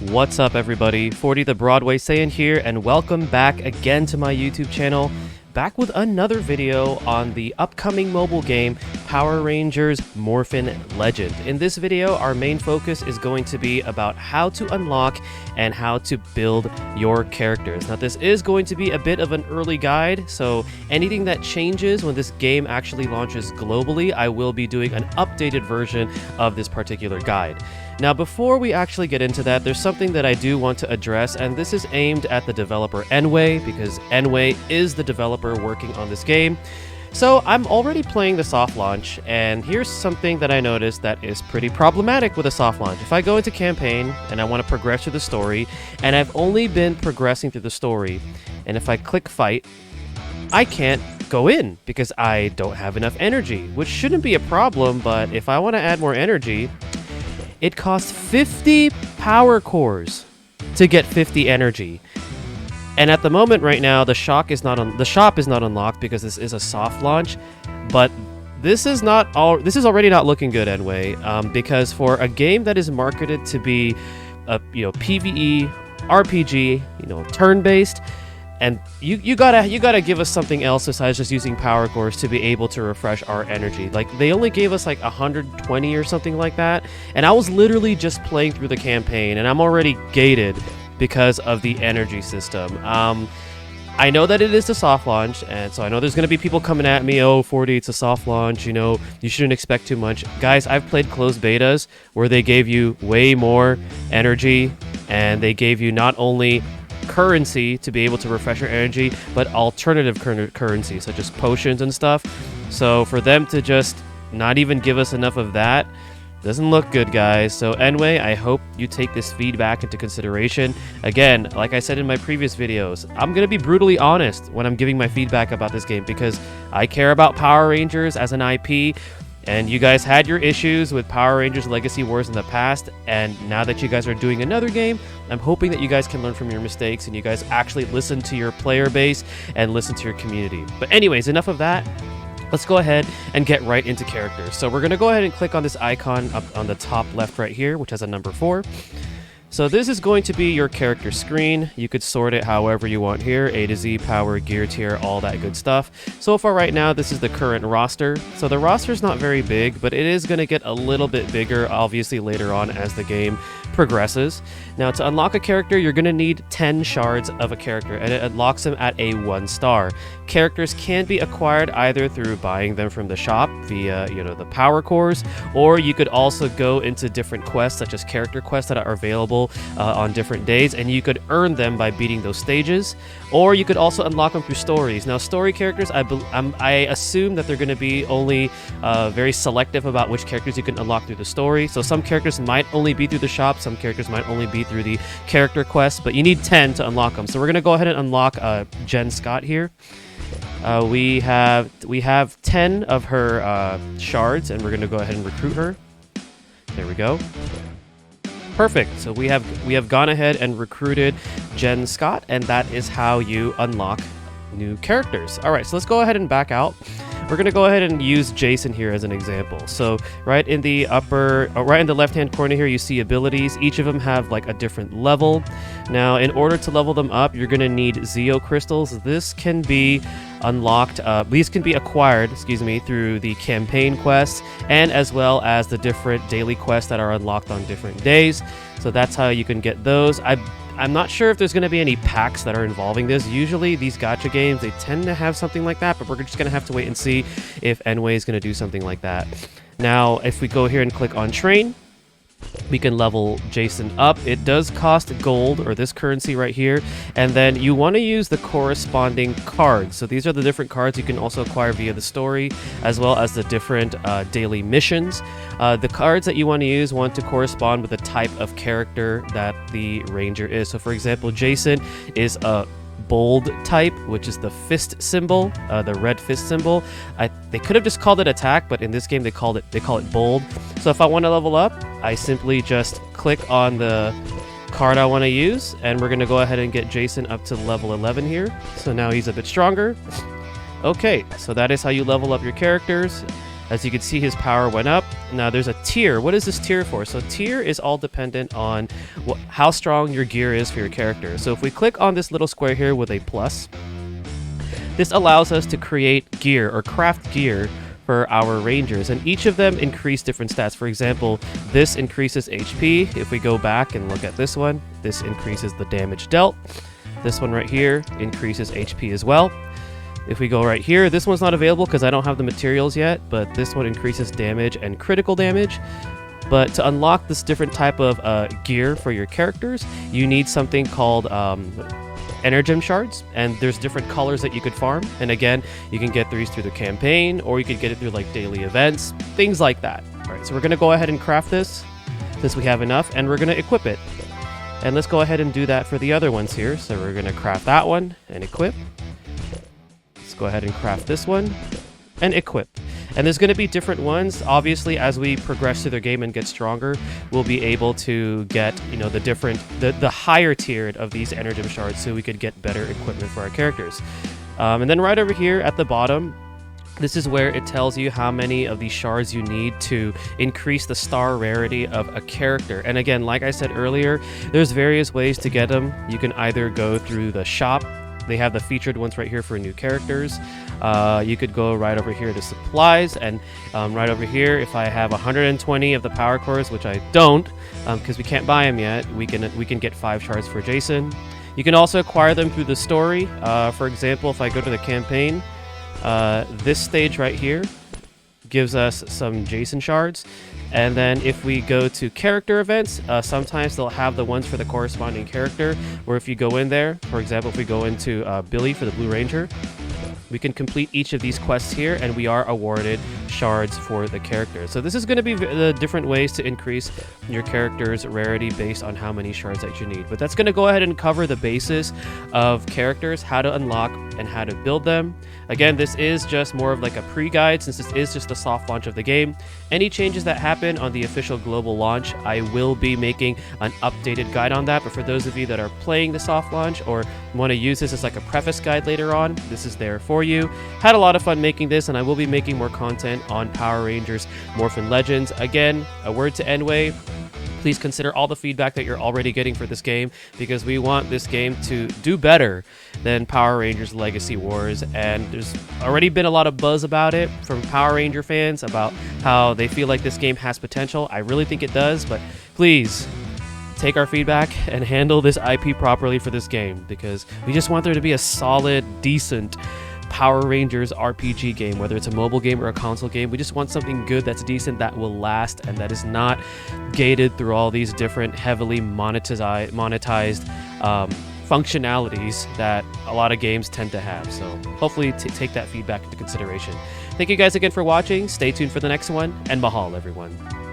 What's up, everybody? 40 the Broadway Saiyan here, and welcome back again to my YouTube channel. Back with another video on the upcoming mobile game, Power Rangers Morphin Legends. In this video, our main focus is going to be about how to unlock and how to build your characters. Now, this is going to be a bit of an early guide, so anything that changes when this game actually launches globally, I will be doing an updated version of this particular guide. Now, before we actually get into that, there's something that I do want to address, and this is aimed at the developer Enway, because Enway is the developer working on this game. So I'm already playing the soft launch, and here's something that I noticed that is pretty problematic with a soft launch. If I go into campaign and I want to progress through the story, and I've only been progressing through the story, and if I click fight, I can't go in because I don't have enough energy, which shouldn't be a problem, but if I want to add more energy, it costs 50 power cores to get 50 energy. And at the moment right now, the shop is not unlocked because this is a soft launch, but this is already not looking good anyway, because for a game that is marketed to be a PvE RPG, turn-based, and you gotta give us something else besides just using power cores to be able to refresh our energy. Like, they only gave us like 120 or something like that, and I was literally just playing through the campaign, and I'm already gated because of the energy system. I know that it is the soft launch, and so I know there's gonna be people coming at me, oh, 40, it's a soft launch, you shouldn't expect too much. Guys, I've played closed betas where they gave you way more energy, and they gave you not only currency to be able to refresh your energy, but alternative currency such as potions and stuff. So for them to just not even give us enough of that doesn't look good, guys. So anyway, I hope you take this feedback into consideration. Again, like I said in my previous videos, I'm gonna be brutally honest when I'm giving my feedback about this game because I care about Power Rangers as an IP. And you guys had your issues with Power Rangers Legacy Wars in the past, and now that you guys are doing another game, I'm hoping that you guys can learn from your mistakes and you guys actually listen to your player base and listen to your community. But anyways, enough of that. Let's go ahead and get right into characters. So we're going to go ahead and click on this icon up on the top left right here, which has a number 4. So this is going to be your character screen. You could sort it however you want here, A to Z, power, gear tier, all that good stuff. So far right now, this is the current roster. So the roster is not very big, but it is going to get a little bit bigger, obviously, later on as the game progresses. Now, to unlock a character, you're going to need 10 shards of a character, and it unlocks them at a 1 star. Characters can be acquired either through buying them from the shop via, the power cores, or you could also go into different quests, such as character quests that are available on different days, and you could earn them by beating those stages, or you could also unlock them through stories. Now, story characters, I assume that they're going to be only very selective about which characters you can unlock through the story. So some characters might only be through the shop, some characters might only be through the character quest, but you need 10 to unlock them. So we're going to go ahead and unlock Jen Scott here. We have 10 of her shards, and we're going to go ahead and recruit her. There we go. Perfect. So we have gone ahead and recruited Jen Scott, and that is how you unlock new characters. All right, so let's go ahead and back out. We're going to go ahead and use Jason here as an example. So right in the left-hand corner here, you see abilities. Each of them have like a different level. Now, in order to level them up, you're going to need Zeo crystals. This can be unlocked. These can be acquired, through the campaign quests and as well as the different daily quests that are unlocked on different days. So that's how you can get those. I'm not sure if there's going to be any packs that are involving this. Usually these gacha games, they tend to have something like that, but we're just going to have to wait and see if Enway is going to do something like that. Now, if we go here and click on train, we can level Jason up. It does cost gold, or this currency right here, and then you want to use the corresponding cards. So these are the different cards you can also acquire via the story, as well as the different daily missions. The cards that you want to use want to correspond with the type of character that the ranger is. So for example, Jason is a bold type, which is the fist symbol, the red fist symbol. They could have just called it attack, but in this game they call it bold. So if I want to level up, I simply just click on the card I want to use, and we're going to go ahead and get Jason up to level 11 here. So now he's a bit stronger. Okay, so that is how you level up your characters. As you can see, his power went up. Now there's a tier. What is this tier for? So tier is all dependent on how strong your gear is for your character. So if we click on this little square here with a plus, this allows us to create gear or craft gear for our Rangers, and each of them increase different stats. For example, this increases HP. If we go back and look at this one, this increases the damage dealt. This one right here increases HP as well. If we go right here, this one's not available because I don't have the materials yet, but this one increases damage and critical damage. But to unlock this different type of gear for your characters, you need something called Energem shards, and there's different colors that you could farm. And again, you can get these through the campaign, or you could get it through like daily events, things like that. All right, so we're gonna go ahead and craft this since we have enough, and we're gonna equip it. And let's go ahead and do that for the other ones here. So we're gonna craft that one and equip. Go ahead and craft this one and equip. And there's going to be different ones. Obviously, as we progress through the game and get stronger, we'll be able to get, you know, the higher tiered of these Energem shards, so we could get better equipment for our characters. And then right over here at the bottom, this is where it tells you how many of these shards you need to increase the star rarity of a character. And again, like I said earlier, there's various ways to get them. You can either go through the shop. They have the featured ones right here for new characters. You could go right over here to supplies, and right over here, if I have 120 of the power cores, which I don't, because we can't buy them yet, we can get 5 shards for Jason. You can also acquire them through the story. For example, if I go to the campaign, this stage right here gives us some Jason shards. And then if we go to character events, sometimes they'll have the ones for the corresponding character, where if you go in there, for example, if we go into Billy for the Blue Ranger, we can complete each of these quests here, and we are awarded shards for the character. So this is going to be the different ways to increase your character's rarity based on how many shards that you need. But that's going to go ahead and cover the basis of characters, how to unlock and how to build them. Again, this is just more of like a pre-guide, since this is just a soft launch of the game. Any changes that happen on the official global launch, I will be making an updated guide on that. But for those of you that are playing the soft launch or want to use this as like a preface guide later on, this is there for you. Had a lot of fun making this, and I will be making more content on Power Rangers Morphin Legends. Again, a word to Enway. Please consider all the feedback that you're already getting for this game, because we want this game to do better than Power Rangers Legacy Wars. And there's already been a lot of buzz about it from Power Ranger fans about how they feel like this game has potential. I really think it does, but please take our feedback and handle this IP properly for this game, because we just want there to be a solid, decent Power Rangers RPG game, whether it's a mobile game or a console game. We just want something good that's decent, that will last, and that is not gated through all these different heavily monetized functionalities that a lot of games tend to have. So hopefully take that feedback into consideration. Thank you guys again for watching. Stay tuned for the next one, and mahal everyone.